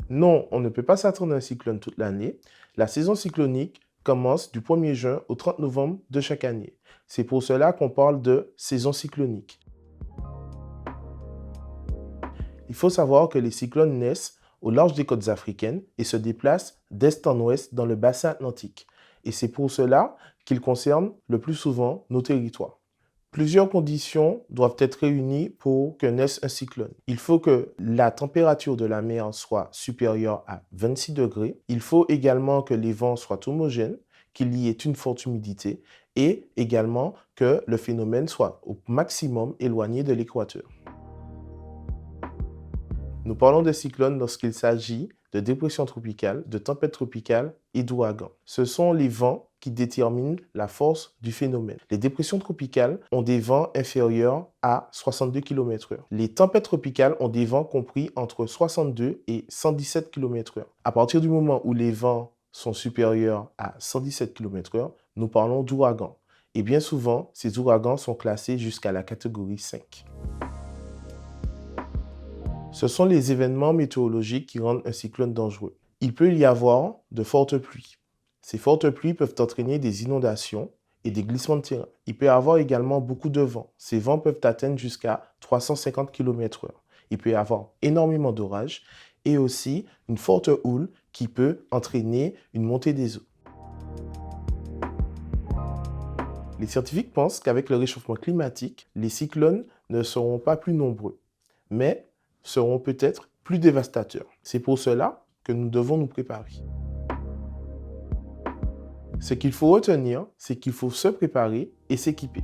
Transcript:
Non, on ne peut pas s'attendre à un cyclone toute l'année. La saison cyclonique commence du 1er juin au 30 novembre de chaque année. C'est pour cela qu'on parle de saison cyclonique. Il faut savoir que les cyclones naissent au large des côtes africaines et se déplacent d'est en ouest dans le bassin atlantique. Et c'est pour cela qu'ils concernent le plus souvent nos territoires. Plusieurs conditions doivent être réunies pour que naisse un cyclone. Il faut que la température de la mer soit supérieure à 26 degrés. Il faut également que les vents soient homogènes, qu'il y ait une forte humidité et également que le phénomène soit au maximum éloigné de l'équateur. Nous parlons de cyclones lorsqu'il s'agit de dépression tropicale, de tempête tropicale et d'ouragan. Ce sont les vents qui déterminent la force du phénomène. Les dépressions tropicales ont des vents inférieurs à 62 km/h. Les tempêtes tropicales ont des vents compris entre 62 et 117 km/h. À partir du moment où les vents sont supérieurs à 117 km/h, nous parlons d'ouragan. Et bien souvent, ces ouragans sont classés jusqu'à la catégorie 5. Ce sont les événements météorologiques qui rendent un cyclone dangereux. Il peut y avoir de fortes pluies. Ces fortes pluies peuvent entraîner des inondations et des glissements de terrain. Il peut y avoir également beaucoup de vent. Ces vents peuvent atteindre jusqu'à 350 km/h. Il peut y avoir énormément d'orages et aussi une forte houle qui peut entraîner une montée des eaux. Les scientifiques pensent qu'avec le réchauffement climatique, les cyclones ne seront pas plus nombreux, mais seront peut-être plus dévastateurs. C'est pour cela que nous devons nous préparer. Ce qu'il faut retenir, c'est qu'il faut se préparer et s'équiper.